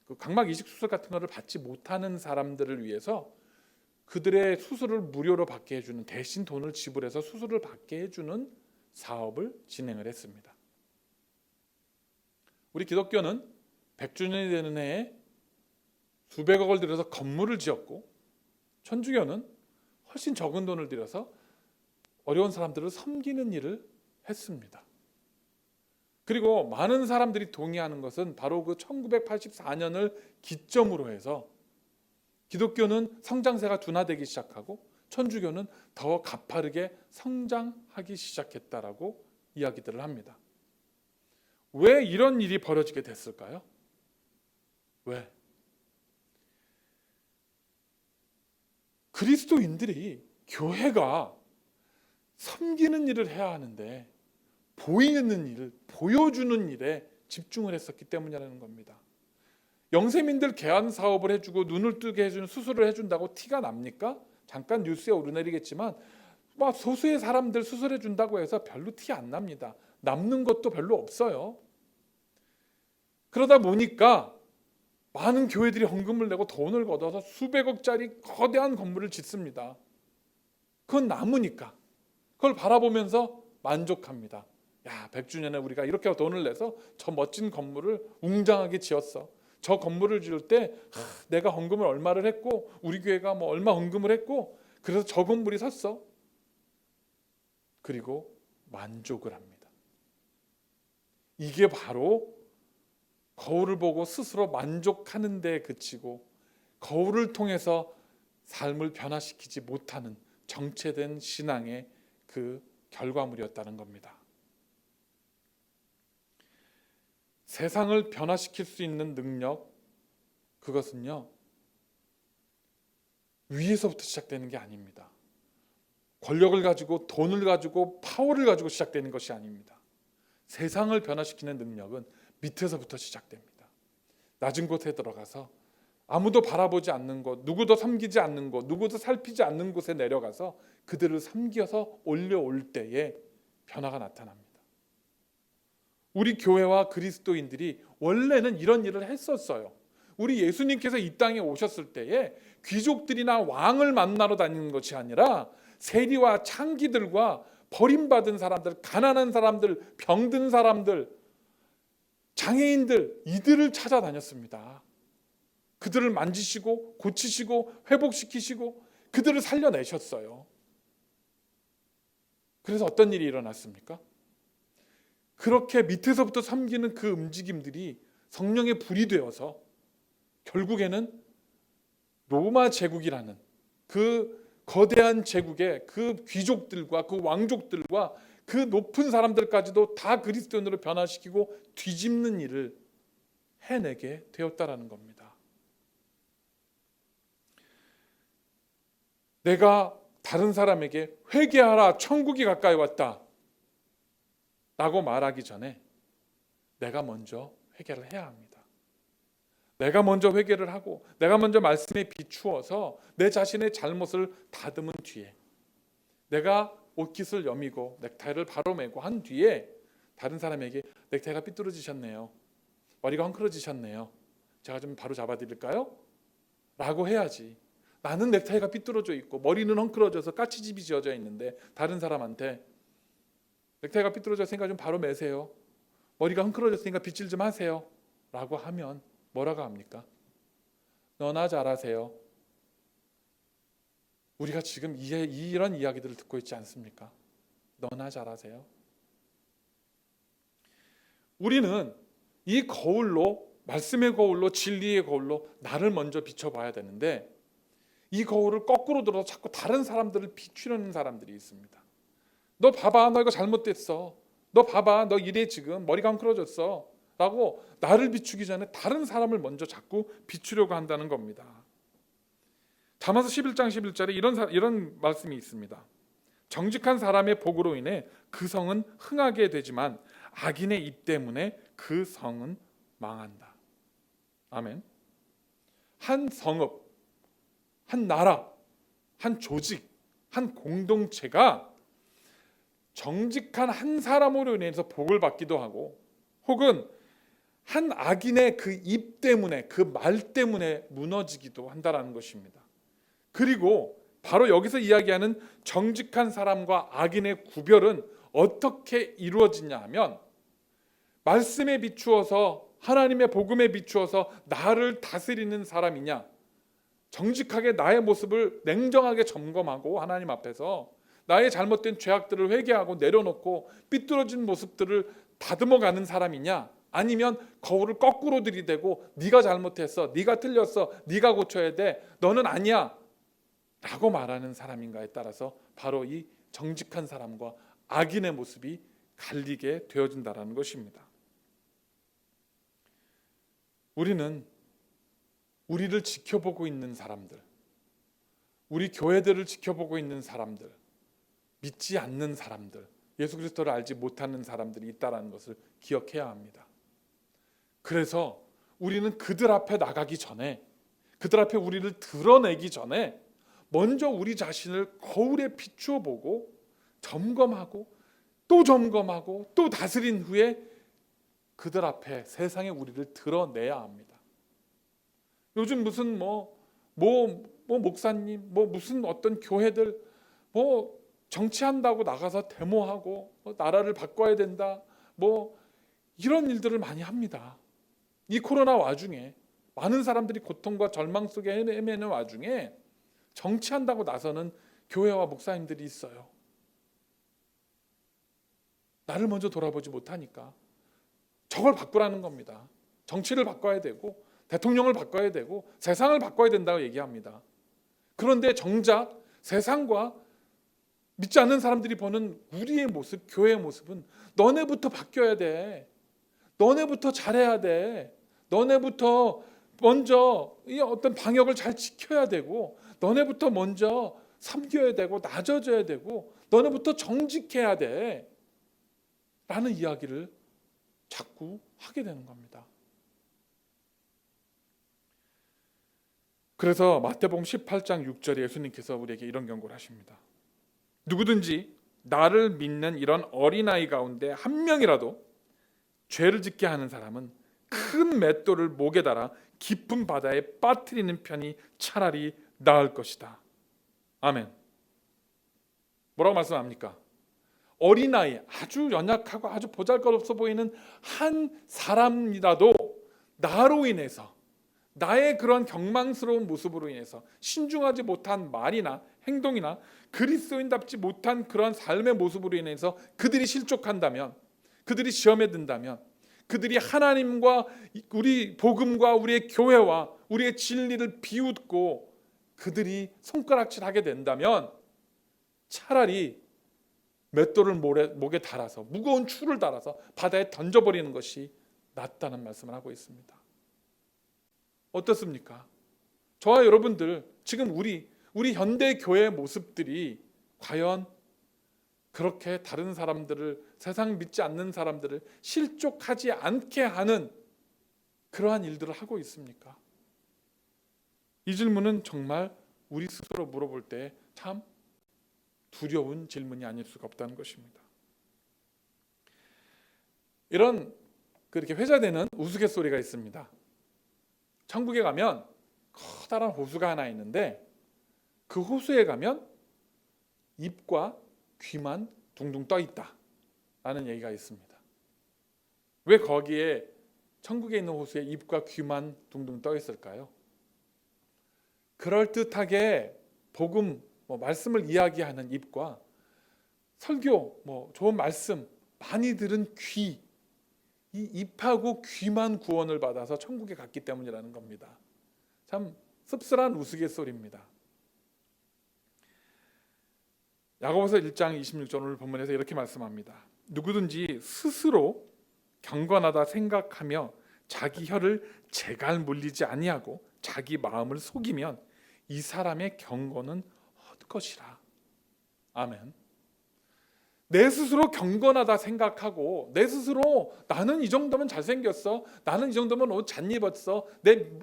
그 각막 이식 수술 같은 거를 받지 못하는 사람들을 위해서 그들의 수술을 무료로 받게 해주는, 대신 돈을 지불해서 수술을 받게 해주는 사업을 진행을 했습니다. 우리 기독교는 100주년이 되는 해에 수백억을 들여서 건물을 지었고, 천주교는 훨씬 적은 돈을 들여서 어려운 사람들을 섬기는 일을 했습니다. 그리고 많은 사람들이 동의하는 것은 바로 그 1984년을 기점으로 해서 기독교는 성장세가 둔화되기 시작하고 천주교는 더 가파르게 성장하기 시작했다라고 이야기들을 합니다. 왜 이런 일이 벌어지게 됐을까요? 왜? 그리스도인들이 교회가 섬기는 일을 해야 하는데 보이는 일, 보여주는 일에 집중을 했었기 때문이라는 겁니다. 영세민들 개안 사업을 해주고 눈을 뜨게 해주는 수술을 해준다고 티가 납니까? 잠깐 뉴스에 오르내리겠지만 막 소수의 사람들 수술해 준다고 해서 별로 티 안 납니다. 남는 것도 별로 없어요. 그러다 보니까 많은 교회들이 헌금을 내고 돈을 걷어서 수백억짜리 거대한 건물을 짓습니다. 그건 남으니까 그걸 바라보면서 만족합니다. 야, 100주년에 우리가 이렇게 돈을 내서 저 멋진 건물을 웅장하게 지었어. 저 건물을 지을 때 내가 헌금을 얼마를 했고 우리 교회가 뭐 얼마 헌금을 했고 그래서 저 건물이 섰어. 그리고 만족을 합니다. 이게 바로 거울을 보고 스스로 만족하는 데 그치고 거울을 통해서 삶을 변화시키지 못하는 정체된 신앙의 그 결과물이었다는 겁니다. 세상을 변화시킬 수 있는 능력, 그것은요 위에서부터 시작되는 게 아닙니다. 권력을 가지고 돈을 가지고 파워를 가지고 시작되는 것이 아닙니다. 세상을 변화시키는 능력은 밑에서부터 시작됩니다. 낮은 곳에 들어가서 아무도 바라보지 않는 곳, 누구도 섬기지 않는 곳, 누구도 살피지 않는 곳에 내려가서 그들을 섬겨서 올려올 때에 변화가 나타납니다. 우리 교회와 그리스도인들이 원래는 이런 일을 했었어요. 우리 예수님께서 이 땅에 오셨을 때에 귀족들이나 왕을 만나러 다니는 것이 아니라 세리와 창기들과 버림받은 사람들, 가난한 사람들, 병든 사람들, 장애인들, 이들을 찾아다녔습니다. 그들을 만지시고 고치시고 회복시키시고 그들을 살려내셨어요. 그래서 어떤 일이 일어났습니까? 그렇게 밑에서부터 섬기는 그 움직임들이 성령의 불이 되어서 결국에는 로마 제국이라는 그 거대한 제국의 그 귀족들과 그 왕족들과 그 높은 사람들까지도 다 그리스도인으로 변화시키고 뒤집는 일을 해내게 되었다라는 겁니다. 내가 다른 사람에게 회개하라, 천국이 가까이 왔다 라고 말하기 전에 내가 먼저 회개를 해야 합니다. 내가 먼저 회개를 하고 내가 먼저 말씀에 비추어서 내 자신의 잘못을 다듬은 뒤에 내가 옷깃을 여미고 넥타이를 바로 매고 한 뒤에 다른 사람에게 넥타이가 삐뚤어지셨네요. 머리가 헝클어지셨네요. 제가 좀 바로 잡아드릴까요? 라고 해야지. 나는 넥타이가 삐뚤어져 있고 머리는 헝클어져서 까치집이 지어져 있는데 다른 사람한테 넥타이가 삐뚤어졌으니까 좀 바로 매세요. 머리가 헝클어졌으니까 빗질 좀 하세요. 라고 하면 뭐라고 합니까? 너나 잘하세요. 우리가 지금 이런 이야기들을 듣고 있지 않습니까? 너나 잘하세요. 우리는 이 거울로, 말씀의 거울로, 진리의 거울로 나를 먼저 비춰봐야 되는데 이 거울을 거꾸로 들어서 자꾸 다른 사람들을 비추려는 사람들이 있습니다. 너 봐봐, 너 이거 잘못됐어. 너 봐봐, 너 이래 지금 머리가 헝클어졌어 라고 나를 비추기 전에 다른 사람을 먼저 자꾸 비추려고 한다는 겁니다. 잠언서 11장 11절에 이런 말씀이 있습니다. 정직한 사람의 복으로 인해 그 성은 흥하게 되지만 악인의 입 때문에 그 성은 망한다. 아멘. 한 성읍, 한 나라, 한 조직, 한 공동체가 정직한 한 사람으로 인해서 복을 받기도 하고 혹은 한 악인의 그 입 때문에 그 말 때문에 무너지기도 한다라는 것입니다. 그리고 바로 여기서 이야기하는 정직한 사람과 악인의 구별은 어떻게 이루어지냐 하면 말씀에 비추어서 하나님의 복음에 비추어서 나를 다스리는 사람이냐, 정직하게 나의 모습을 냉정하게 점검하고 하나님 앞에서 나의 잘못된 죄악들을 회개하고 내려놓고 삐뚤어진 모습들을 다듬어가는 사람이냐, 아니면 거울을 거꾸로 들이대고 네가 잘못했어, 네가 틀렸어, 네가 고쳐야 돼, 너는 아니야 라고 말하는 사람인가에 따라서 바로 이 정직한 사람과 악인의 모습이 갈리게 되어진다는 것입니다. 우리는 우리를 지켜보고 있는 사람들, 우리 교회들을 지켜보고 있는 사람들, 믿지 않는 사람들, 예수 그리스도를 알지 못하는 사람들이 있다는 것을 기억해야 합니다. 그래서 우리는 그들 앞에 나가기 전에, 그들 앞에 우리를 드러내기 전에 먼저 우리 자신을 거울에 비추어 보고 점검하고 또 다스린 후에 그들 앞에 세상에 우리를 드러내야 합니다. 요즘 무슨 목사님, 무슨 어떤 교회들 정치한다고 나가서 데모하고 나라를 바꿔야 된다, 이런 일들을 많이 합니다. 이 코로나 와중에 많은 사람들이 고통과 절망 속에 헤매는 와중에 정치한다고 나서는 교회와 목사님들이 있어요. 나를 먼저 돌아보지 못하니까 저걸 바꾸라는 겁니다. 정치를 바꿔야 되고 대통령을 바꿔야 되고 세상을 바꿔야 된다고 얘기합니다. 그런데 정작 세상과 믿지 않는 사람들이 보는 우리의 모습, 교회의 모습은 너네부터 바뀌어야 돼. 너네부터 잘해야 돼. 너네부터 먼저 이 어떤 방역을 잘 지켜야 되고, 너네부터 먼저 섬겨야 되고 낮아져야 되고, 너네부터 정직해야 돼 라는 이야기를 자꾸 하게 되는 겁니다. 그래서 마태복음 18장 6절에 예수님께서 우리에게 이런 경고를 하십니다. 누구든지 나를 믿는 이런 어린아이 가운데 한 명이라도 죄를 짓게 하는 사람은 큰 맷돌을 목에 달아 깊은 바다에 빠뜨리는 편이 차라리 나을 것이다. 아멘. 뭐라고 말씀합니까? 어린아이, 아주 연약하고 아주 보잘것없어 보이는 한 사람이라도 나로 인해서, 나의 그런 경망스러운 모습으로 인해서, 신중하지 못한 말이나 행동이나 그리스도인답지 못한 그런 삶의 모습으로 인해서 그들이 실족한다면, 그들이 시험에 든다면, 그들이 하나님과 우리 복음과 우리의 교회와 우리의 진리를 비웃고 그들이 손가락질하게 된다면 차라리 맷돌을 목에 달아서, 무거운 추를 달아서 바다에 던져버리는 것이 낫다는 말씀을 하고 있습니다. 어떻습니까? 저와 여러분들, 지금 우리 현대 교회의 모습들이 과연 그렇게 다른 사람들을, 세상 믿지 않는 사람들을 실족하지 않게 하는 그러한 일들을 하고 있습니까? 이 질문은 정말 우리 스스로 물어볼 때 참 두려운 질문이 아닐 수가 없다는 것입니다. 이런 그렇게 회자되는 우스갯소리가 있습니다. 천국에 가면 커다란 호수가 하나 있는데 그 호수에 가면 입과 귀만 둥둥 떠 있다 라는 얘기가 있습니다. 왜 거기에 천국에 있는 호수에 입과 귀만 둥둥 떠 있을까요? 그럴듯하게 복음, 말씀을 이야기하는 입과 설교, 좋은 말씀 많이 들은 귀, 이 입하고 귀만 구원을 받아서 천국에 갔기 때문이라는 겁니다. 참 씁쓸한 우스갯소리입니다. 야고보서 1장 26절 오늘 본문에서 이렇게 말씀합니다. 누구든지 스스로 경건하다 생각하며 자기 혀를 제갈 물리지 아니하고 자기 마음을 속이면 이 사람의 경건은 헛것이라. 아멘. 내 스스로 경건하다 생각하고 내 스스로 나는 이 정도면 잘생겼어, 나는 이 정도면 옷 잘 입었어,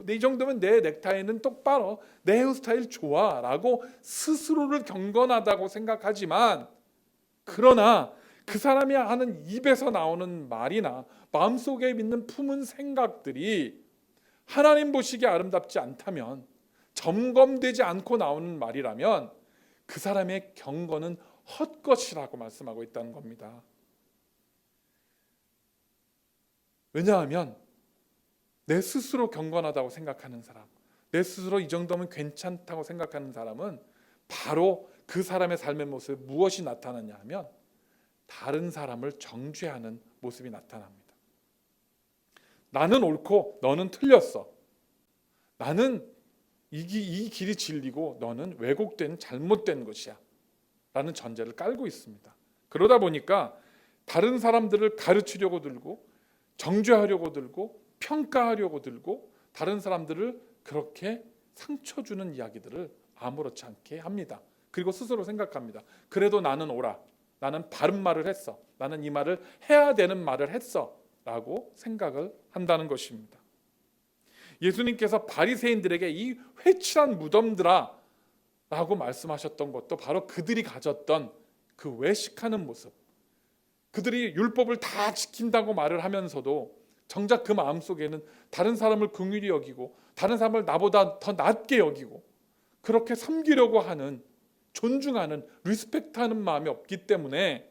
이 정도면 내 넥타이는 똑바로, 내 헤어스타일 좋아 라고 스스로를 경건하다고 생각하지만, 그러나 그 사람이 하는 입에서 나오는 말이나 마음속에 있는 품은 생각들이 하나님 보시기에 아름답지 않다면, 점검되지 않고 나오는 말이라면 그 사람의 경건은 헛것이라고 말씀하고 있다는 겁니다. 왜냐하면 내 스스로 경건하다고 생각하는 사람, 내 스스로 이 정도면 괜찮다고 생각하는 사람은 바로 그 사람의 삶의 모습에 무엇이 나타나냐 하면 다른 사람을 정죄하는 모습이 나타납니다. 나는 옳고 너는 틀렸어. 나는 이 길이 진리고 너는 왜곡된 잘못된 것이야 라는 전제를 깔고 있습니다. 그러다 보니까 다른 사람들을 가르치려고 들고, 정죄하려고 들고, 평가하려고 들고, 다른 사람들을 그렇게 상처 주는 이야기들을 아무렇지 않게 합니다. 그리고 스스로 생각합니다. 그래도 나는 옳아. 나는 바른 말을 했어. 나는 이 말을 해야 되는 말을 했어. 라고 생각을 한다는 것입니다. 예수님께서 바리새인들에게 이 회칠한 무덤들아 라고 말씀하셨던 것도 바로 그들이 가졌던 그 외식하는 모습, 그들이 율법을 다 지킨다고 말을 하면서도 정작 그 마음속에는 다른 사람을 긍휼히 여기고 다른 사람을 나보다 더 낮게 여기고 그렇게 섬기려고 하는, 존중하는, 리스펙트하는 마음이 없기 때문에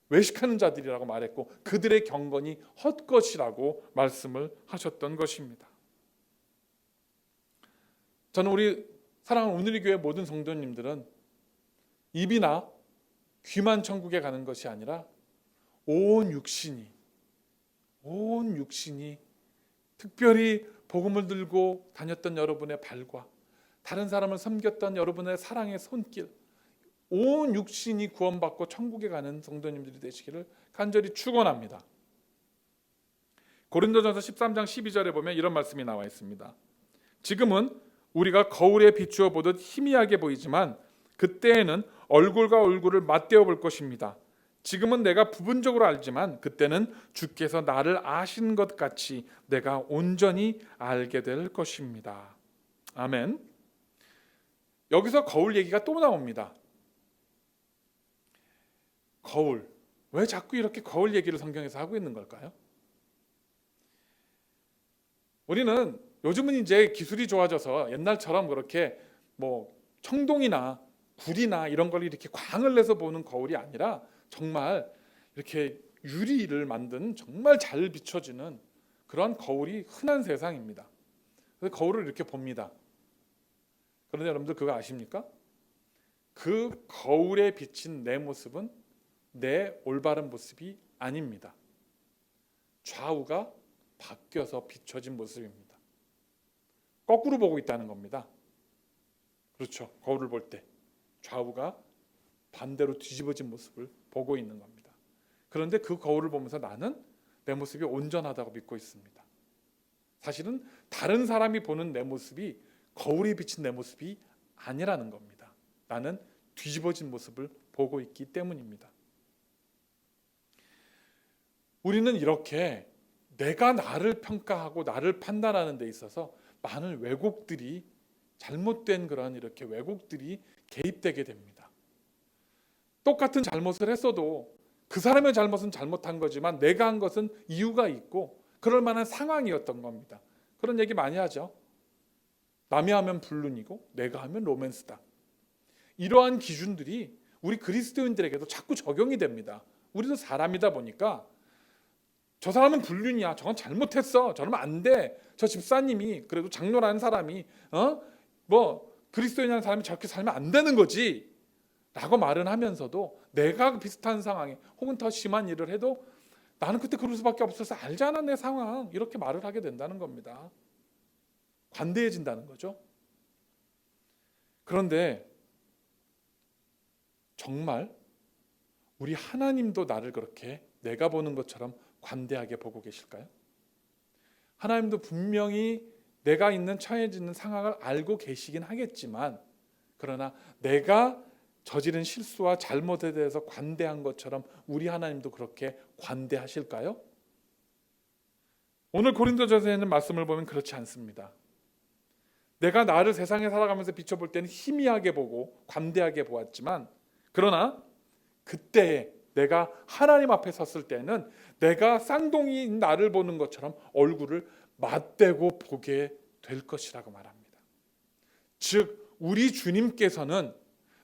외식하는 자들이라고 말했고 그들의 경건이 헛것이라고 말씀을 하셨던 것입니다. 저는 우리 사랑하는 오늘의 교회 모든 성도님들은 입이나 귀만 천국에 가는 것이 아니라 온 육신이 특별히 복음을 들고 다녔던 여러분의 발과 다른 사람을 섬겼던 여러분의 사랑의 손길, 온 육신이 구원받고 천국에 가는 성도님들이 되시기를 간절히 축원합니다. 고린도전서 13장 12절에 보면 이런 말씀이 나와 있습니다. 지금은 우리가 거울에 비추어 보듯 희미하게 보이지만 그때에는 얼굴과 얼굴을 맞대어 볼 것입니다. 지금은 내가 부분적으로 알지만 그때는 주께서 나를 아신 것 같이 내가 온전히 알게 될 것입니다. 아멘. 여기서 거울 얘기가 또 나옵니다. 거울. 왜 자꾸 이렇게 거울 얘기를 성경에서 하고 있는 걸까요? 우리는 요즘은 이제 기술이 좋아져서 옛날처럼 그렇게 뭐 청동이나 구리나 이런 걸 이렇게 광을 내서 보는 거울이 아니라 정말 이렇게 유리를 만든 정말 잘 비춰지는 그런 거울이 흔한 세상입니다. 그래서 거울을 이렇게 봅니다. 그런데 여러분들 그거 아십니까? 그 거울에 비친 내 모습은 내 올바른 모습이 아닙니다. 좌우가 바뀌어서 비춰진 모습입니다. 거꾸로 보고 있다는 겁니다. 그렇죠. 거울을 볼 때 좌우가 반대로 뒤집어진 모습을 보고 있는 겁니다. 그런데 그 거울을 보면서 나는 내 모습이 온전하다고 믿고 있습니다. 사실은 다른 사람이 보는 내 모습이 거울에 비친 내 모습이 아니라는 겁니다. 나는 뒤집어진 모습을 보고 있기 때문입니다. 우리는 이렇게 내가 나를 평가하고 나를 판단하는 데 있어서 많은 왜곡들이, 잘못된 그런 이렇게 왜곡들이 개입되게 됩니다. 똑같은 잘못을 했어도 그 사람의 잘못은 잘못한 거지만 내가 한 것은 이유가 있고 그럴 만한 상황이었던 겁니다. 그런 얘기 많이 하죠. 남이 하면 불륜이고 내가 하면 로맨스다. 이러한 기준들이 우리 그리스도인들에게도 자꾸 적용이 됩니다. 우리도 사람이다 보니까 저 사람은 불륜이야. 저건 잘못했어. 저러면 안 돼. 저 집사님이 그래도 장로라는 사람이 그리스도인이라는 사람이 저렇게 살면 안 되는 거지 라고 말은 하면서도 내가 비슷한 상황에 혹은 더 심한 일을 해도 나는 그때 그럴 수밖에 없어서 알잖아 내 상황 이렇게 말을 하게 된다는 겁니다. 관대해진다는 거죠. 그런데 정말 우리 하나님도 나를 그렇게 내가 보는 것처럼 관대하게 보고 계실까요? 하나님도 분명히 내가 있는 처해져 있는 상황을 알고 계시긴 하겠지만 그러나 내가 저지른 실수와 잘못에 대해서 관대한 것처럼 우리 하나님도 그렇게 관대하실까요? 오늘 고린도전서에 있는 말씀을 보면 그렇지 않습니다. 내가 나를 세상에 살아가면서 비춰볼 때는 희미하게 보고 관대하게 보았지만 그러나 그때 내가 하나님 앞에 섰을 때는 내가 쌍둥이인 나를 보는 것처럼 얼굴을 맞대고 보게 될 것이라고 말합니다. 즉 우리 주님께서는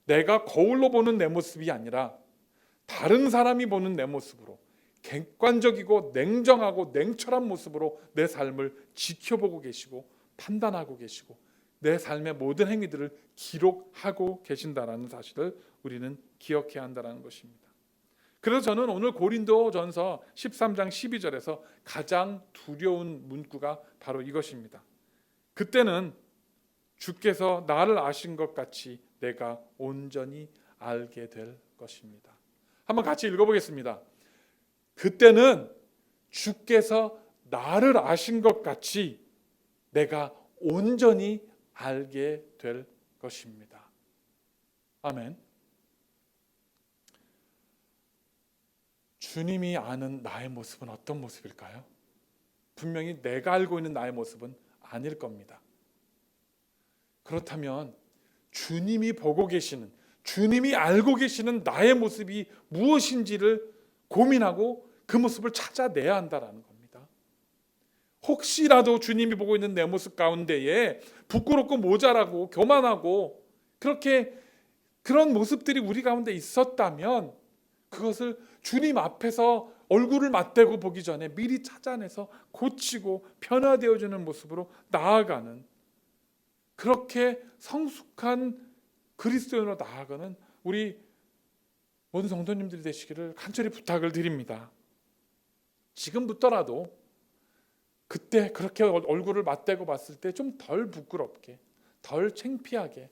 내가 거울로 보는 내 모습이 아니라 다른 사람이 보는 내 모습으로 객관적이고 냉정하고 냉철한 모습으로 내 삶을 지켜보고 계시고 판단하고 계시고 내 삶의 모든 행위들을 기록하고 계신다라는 사실을 우리는 기억해야 한다는 것입니다. 그래서 저는 오늘 고린도전서 13장 12절에서 가장 두려운 문구가 바로 이것입니다. 그때는 주께서 나를 아신 것 같이 내가 온전히 알게 될 것입니다. 한번 같이 읽어보겠습니다. 그때는 주께서 나를 아신 것 같이 내가 온전히 알게 될 것입니다. 아멘. 주님이 아는 나의 모습은 어떤 모습일까요? 분명히 내가 알고 있는 나의 모습은 아닐 겁니다. 그렇다면 주님이 보고 계시는, 주님이 알고 계시는 나의 모습이 무엇인지를 고민하고 그 모습을 찾아내야 한다는 겁니다. 혹시라도 주님이 보고 있는 내 모습 가운데에 부끄럽고 모자라고 교만하고 그런 모습들이 우리 가운데 있었다면 그것을 주님 앞에서 얼굴을 맞대고 보기 전에 미리 찾아내서 고치고 변화되어지는 모습으로 나아가는, 그렇게 성숙한 그리스도인으로 나아가는 우리 모든 성도님들이 되시기를 간절히 부탁을 드립니다. 지금부터라도 그때 그렇게 얼굴을 맞대고 봤을 때 좀 덜 부끄럽게, 덜 창피하게,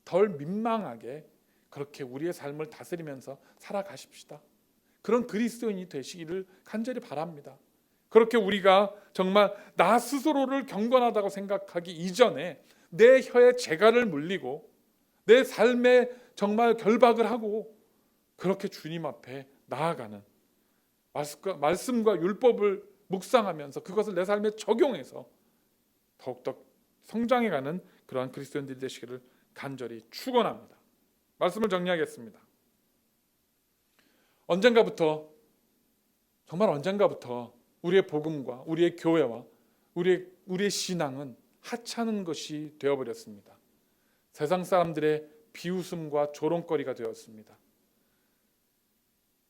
덜 민망하게 그렇게 우리의 삶을 다스리면서 살아가십시다. 그런 그리스도인이 되시기를 간절히 바랍니다. 그렇게 우리가 정말 나 스스로를 경건하다고 생각하기 이전에 내 혀에 재갈을 물리고 내 삶에 정말 결박을 하고 그렇게 주님 앞에 나아가는, 말씀과 율법을 묵상하면서 그것을 내 삶에 적용해서 더욱더 성장해가는 그러한 그리스도인들이 되시기를 간절히 축원합니다. 말씀을 정리하겠습니다. 정말 언젠가부터 우리의 복음과 우리의 교회와 우리의 신앙은 하찮은 것이 되어버렸습니다. 세상 사람들의 비웃음과 조롱거리가 되었습니다.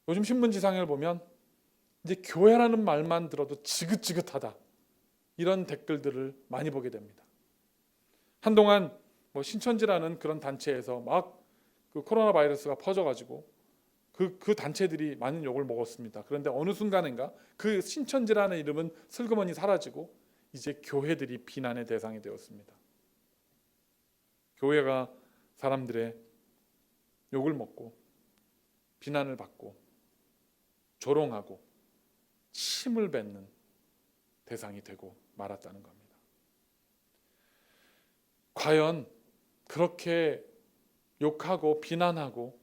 요즘 신문지상을 보면 이제 교회라는 말만 들어도 지긋지긋하다, 이런 댓글들을 많이 보게 됩니다. 한동안 신천지라는 그런 단체에서 막 그 코로나 바이러스가 퍼져가지고 그 단체들이 많은 욕을 먹었습니다. 그런데 어느 순간인가 그 신천지라는 이름은 슬그머니 사라지고 이제 교회들이 비난의 대상이 되었습니다. 교회가 사람들의 욕을 먹고 비난을 받고 조롱하고 침을 뱉는 대상이 되고 말았다는 겁니다. 과연 그렇게 욕하고 비난하고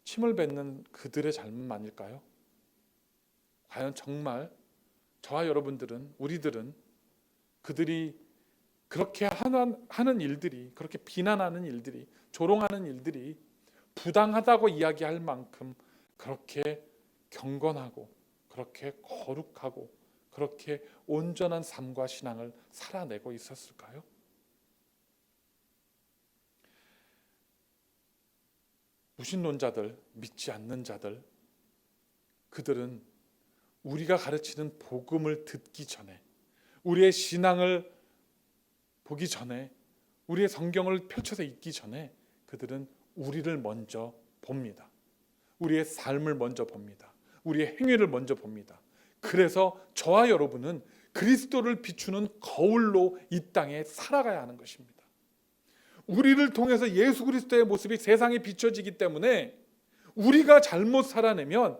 침을 뱉는 그들의 잘못만일까요? 과연 정말 저와 여러분들은, 우리들은 그들이 그렇게 하는 일들이, 그렇게 비난하는 일들이, 조롱하는 일들이 부당하다고 이야기할 만큼 그렇게 경건하고 그렇게 거룩하고 그렇게 온전한 삶과 신앙을 살아내고 있었을까요? 무신론자들, 믿지 않는 자들, 그들은 우리가 가르치는 복음을 듣기 전에, 우리의 신앙을 보기 전에, 우리의 성경을 펼쳐서 읽기 전에 그들은 우리를 먼저 봅니다. 우리의 삶을 먼저 봅니다. 우리의 행위를 먼저 봅니다. 그래서 저와 여러분은 그리스도를 비추는 거울로 이 땅에 살아가야 하는 것입니다. 우리를 통해서 예수 그리스도의 모습이 세상에 비춰지기 때문에 우리가 잘못 살아내면,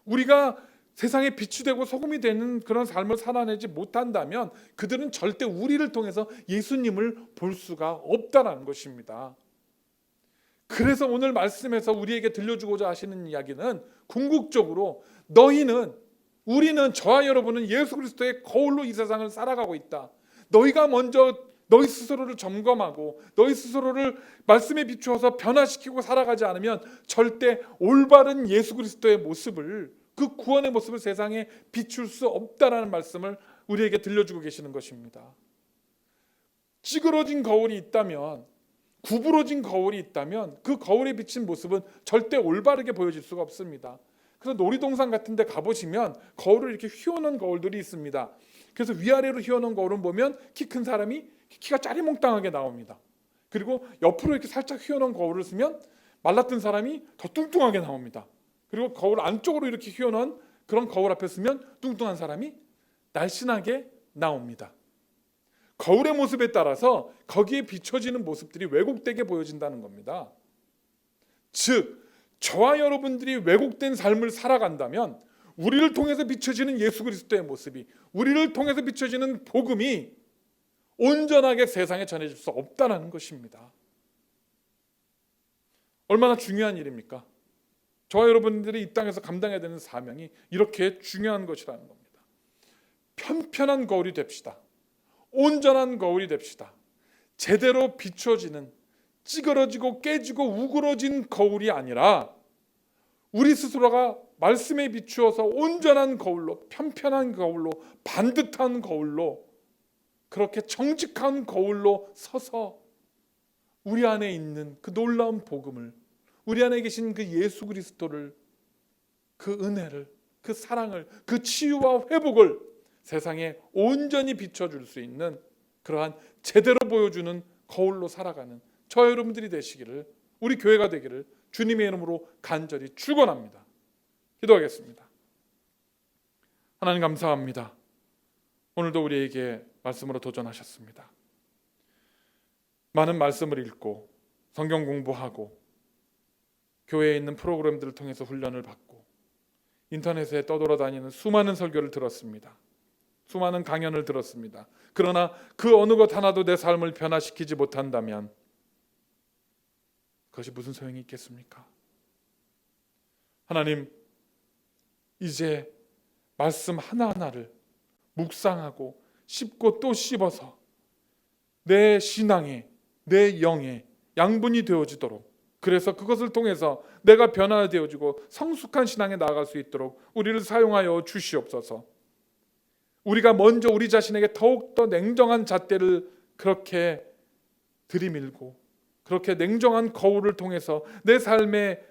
우리가 세상에 빛이 되고 소금이 되는 그런 삶을 살아내지 못한다면 그들은 절대 우리를 통해서 예수님을 볼 수가 없다는 것입니다. 그래서 오늘 말씀에서 우리에게 들려주고자 하시는 이야기는 궁극적으로 우리는 저와 여러분은 예수 그리스도의 거울로 이 세상을 살아가고 있다. 너희가 먼저 너희 스스로를 점검하고 너희 스스로를 말씀에 비추어서 변화시키고 살아가지 않으면 절대 올바른 예수 그리스도의 모습을, 그 구원의 모습을 세상에 비출 수 없다라는 말씀을 우리에게 들려주고 계시는 것입니다. 찌그러진 거울이 있다면, 구부러진 거울이 있다면 그 거울에 비친 모습은 절대 올바르게 보여질 수가 없습니다. 그래서 놀이동산 같은 데 가보시면 거울을 이렇게 휘어놓은 거울들이 있습니다. 그래서 위아래로 휘어놓은 거울은 보면 키 큰 사람이 키가 짜리몽땅하게 나옵니다. 그리고 옆으로 이렇게 살짝 휘어놓은 거울을 쓰면 말랐던 사람이 더 뚱뚱하게 나옵니다. 그리고 거울 안쪽으로 이렇게 휘어놓은 그런 거울 앞에 쓰면 뚱뚱한 사람이 날씬하게 나옵니다. 거울의 모습에 따라서 거기에 비춰지는 모습들이 왜곡되게 보여진다는 겁니다. 즉, 저와 여러분들이 왜곡된 삶을 살아간다면 우리를 통해서 비춰지는 예수 그리스도의 모습이, 우리를 통해서 비춰지는 복음이 온전하게 세상에 전해질 수 없다는 것입니다. 얼마나 중요한 일입니까? 저와 여러분들이 이 땅에서 감당해야 되는 사명이 이렇게 중요한 것이라는 겁니다. 편편한 거울이 됩시다. 온전한 거울이 됩시다. 제대로 비춰지는, 찌그러지고 깨지고 우그러진 거울이 아니라 우리 스스로가 말씀에 비추어서 온전한 거울로, 편편한 거울로, 반듯한 거울로, 그렇게 정직한 거울로 서서 우리 안에 있는 그 놀라운 복음을, 우리 안에 계신 그 예수 그리스도를, 그 은혜를, 그 사랑을, 그 치유와 회복을 세상에 온전히 비춰줄 수 있는 그러한 제대로 보여주는 거울로 살아가는 저 여러분들이 되시기를, 우리 교회가 되기를 주님의 이름으로 간절히 축원합니다. 기도하겠습니다. 하나님 감사합니다. 오늘도 우리에게 말씀으로 도전하셨습니다. 많은 말씀을 읽고 성경 공부하고 교회에 있는 프로그램들을 통해서 훈련을 받고 인터넷에 떠돌아다니는 수많은 설교를 들었습니다. 수많은 강연을 들었습니다. 그러나 그 어느 것 하나도 내 삶을 변화시키지 못한다면 그것이 무슨 소용이 있겠습니까? 하나님, 이제 말씀 하나하나를 묵상하고 씹고 또 씹어서 내 신앙에, 내 영에 양분이 되어지도록, 그래서 그것을 통해서 내가 변화되어지고 성숙한 신앙에 나아갈 수 있도록 우리를 사용하여 주시옵소서. 우리가 먼저 우리 자신에게 더욱더 냉정한 잣대를 그렇게 들이밀고 그렇게 냉정한 거울을 통해서 내 삶에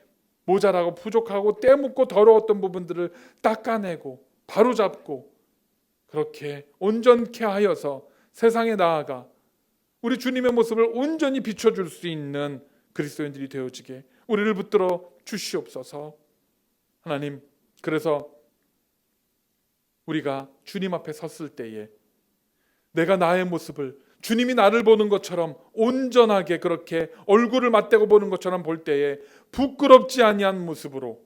모자라고 부족하고 때묻고 더러웠던 부분들을 닦아내고 바로잡고 그렇게 온전케 하여서 세상에 나아가 우리 주님의 모습을 온전히 비춰줄 수 있는 그리스도인들이 되어지게 우리를 붙들어 주시옵소서. 하나님, 그래서 우리가 주님 앞에 섰을 때에 내가 나의 모습을 주님이 나를 보는 것처럼 온전하게 그렇게 얼굴을 맞대고 보는 것처럼 볼 때에 부끄럽지 아니한 모습으로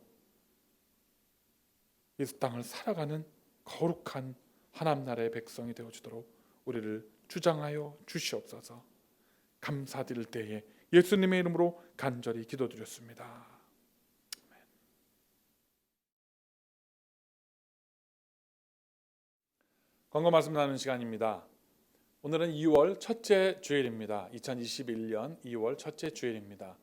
이 땅을 살아가는 거룩한 하나님 나라의 백성이 되어주도록 우리를 주장하여 주시옵소서. 감사드릴 때에 예수님의 이름으로 간절히 기도드렸습니다. 광고 말씀 나누는 시간입니다. 오늘은 2월 첫째 주일입니다. 2021년 2월 첫째 주일입니다.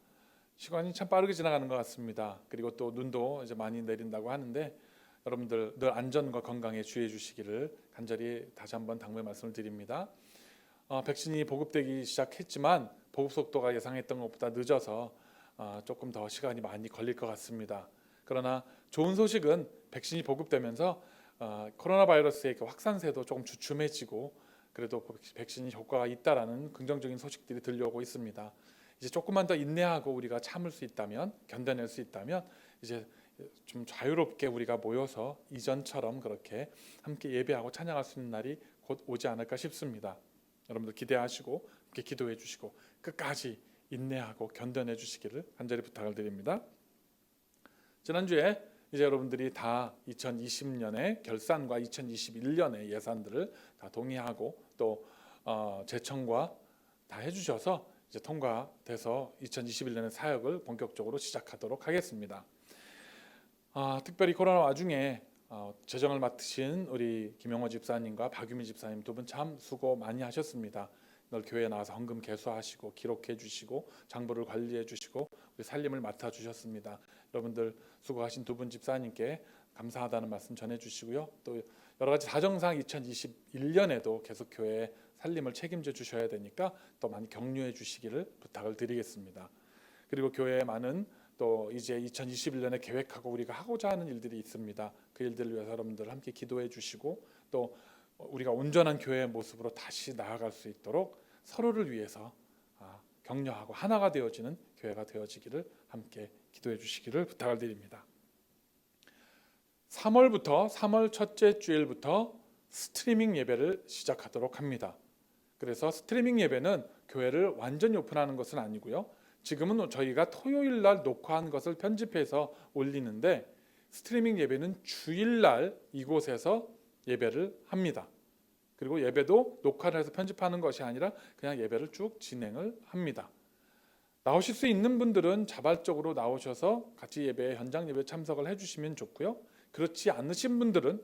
시간이 참 빠르게 지나가는 것 같습니다. 그리고 또 눈도 이제 많이 내린다고 하는데 여러분들 늘 안전과 건강에 주의해 주시기를 간절히 다시 한번 당부의 말씀을 드립니다. 백신이 보급되기 시작했지만 보급 속도가 예상했던 것보다 늦어서 조금 더 시간이 많이 걸릴 것 같습니다. 그러나 좋은 소식은 백신이 보급되면서 코로나 바이러스의 확산세도 조금 주춤해지고 그래도 백신이 효과가 있다라는 긍정적인 소식들이 들려오고 있습니다. 이제 조금만 더 인내하고 우리가 참을 수 있다면, 견뎌낼 수 있다면 이제 좀 자유롭게 우리가 모여서 이전처럼 그렇게 함께 예배하고 찬양할 수 있는 날이 곧 오지 않을까 싶습니다. 여러분들 기대하시고 함께 기도해 주시고 끝까지 인내하고 견뎌내 주시기를 간절히 부탁을 드립니다. 지난주에 이제 여러분들이 다 2020년의 결산과 2021년의 예산들을 다 동의하고 또 재청과 다 해주셔서 이제 통과돼서 2021년의 사역을 본격적으로 시작하도록 하겠습니다. 특별히 코로나 와중에 재정을 맡으신 우리 김영호 집사님과 박유미 집사님 두 분 참 수고 많이 하셨습니다. 늘 교회에 나와서 헌금 개수하시고 기록해 주시고 장부를 관리해 주시고 우리 살림을 맡아 주셨습니다. 여러분들 수고하신 두 분 집사님께 감사하다는 말씀 전해 주시고요. 또 여러 가지 사정상 2021년에도 계속 교회의 살림을 책임져 주셔야 되니까 또 많이 격려해 주시기를 부탁을 드리겠습니다. 그리고 교회에 많은 또 이제 2021년에 계획하고 우리가 하고자 하는 일들이 있습니다. 그 일들을 위해서 여러분들 함께 기도해 주시고 또 우리가 온전한 교회의 모습으로 다시 나아갈 수 있도록 서로를 위해서 격려하고 하나가 되어지는 교회가 되어지기를 함께 기도해 주시기를 부탁을 드립니다. 3월 첫째 주일부터 스트리밍 예배를 시작하도록 합니다. 그래서 스트리밍 예배는 교회를 완전히 오픈하는 것은 아니고요. 지금은 저희가 토요일 날 녹화한 것을 편집해서 올리는데 스트리밍 예배는 주일 날 이곳에서 예배를 합니다. 그리고 예배도 녹화를 해서 편집하는 것이 아니라 그냥 예배를 쭉 진행을 합니다. 나오실 수 있는 분들은 자발적으로 나오셔서 같이 예배, 현장 예배 참석을 해주시면 좋고요. 그렇지 않으신 분들은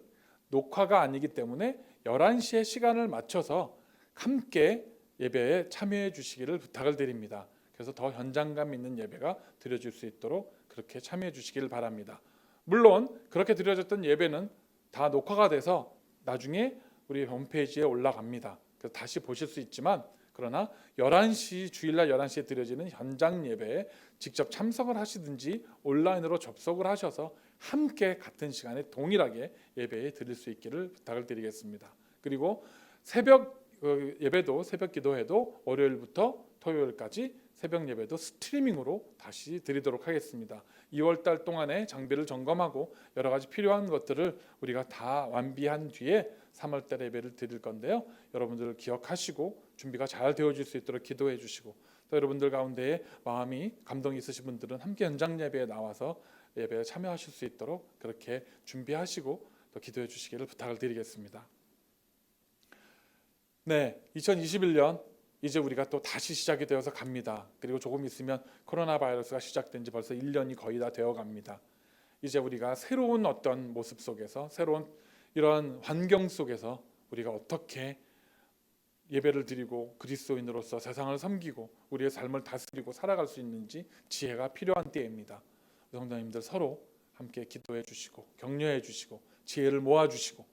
녹화가 아니기 때문에 11시에 시간을 맞춰서 함께 예배에 참여해 주시기를 부탁을 드립니다. 그래서 더 현장감 있는 예배가 드려질 수 있도록 그렇게 참여해 주시기를 바랍니다. 물론 그렇게 드려졌던 예배는 다 녹화가 돼서 나중에 우리 홈페이지에 올라갑니다. 그래서 다시 보실 수 있지만, 그러나 11시 주일날 11시에 드려지는 현장 예배에 직접 참석을 하시든지 온라인으로 접속을 하셔서 함께 같은 시간에 동일하게 예배에 드릴 수 있기를 부탁을 드리겠습니다. 그리고 새벽 예배도, 새벽 기도회도 월요일부터 토요일까지 새벽 예배도 스트리밍으로 다시 드리도록 하겠습니다. 2월 달 동안에 장비를 점검하고 여러 가지 필요한 것들을 우리가 다 완비한 뒤에 3월 달 예배를 드릴 건데요. 여러분들 기억하시고 준비가 잘 되어질 수 있도록 기도해 주시고, 또 여러분들 가운데에 마음이 감동이 있으신 분들은 함께 현장 예배에 나와서 예배에 참여하실 수 있도록 그렇게 준비하시고 또 기도해 주시기를 부탁을 드리겠습니다. 네, 2021년 이제 우리가 또 다시 시작이 되어서 갑니다. 그리고 조금 있으면 코로나 바이러스가 시작된 지 벌써 1년이 거의 다 되어 갑니다. 이제 우리가 새로운 어떤 모습 속에서, 새로운 이런 환경 속에서 우리가 어떻게 예배를 드리고 그리스도인으로서 세상을 섬기고 우리의 삶을 다스리고 살아갈 수 있는지 지혜가 필요한 때입니다. 성도님들 서로 함께 기도해 주시고 격려해 주시고 지혜를 모아 주시고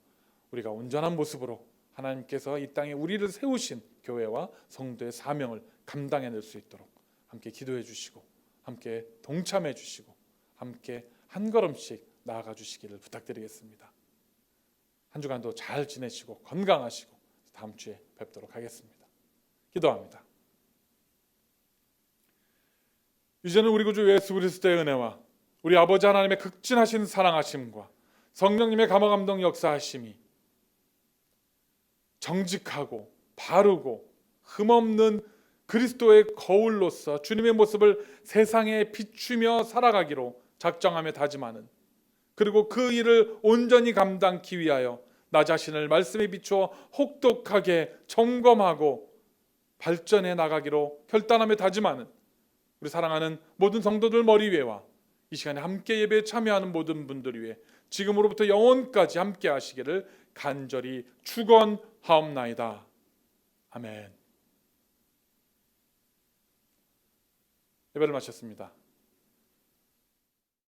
우리가 온전한 모습으로 하나님께서 이 땅에 우리를 세우신 교회와 성도의 사명을 감당해낼 수 있도록 함께 기도해 주시고 함께 동참해 주시고 함께 한 걸음씩 나아가 주시기를 부탁드리겠습니다. 한 주간도 잘 지내시고 건강하시고 다음 주에 뵙도록 하겠습니다. 기도합니다. 이제는 우리 구주 예수 그리스도의 은혜와 우리 아버지 하나님의 극진하신 사랑하심과 성령님의 감화감동 역사하심이 정직하고 바르고 흠없는 그리스도의 거울로서 주님의 모습을 세상에 비추며 살아가기로 작정하며 다짐하는, 그리고 그 일을 온전히 감당하기 위하여 나 자신을 말씀에 비추어 혹독하게 점검하고 발전해 나가기로 결단하며 다짐하는 우리 사랑하는 모든 성도들 머리 위에와 이 시간에 함께 예배에 참여하는 모든 분들 위해 지금으로부터 영원까지 함께 하시기를 간절히 축원하옵나이다. 아멘. 예배를 마쳤습니다.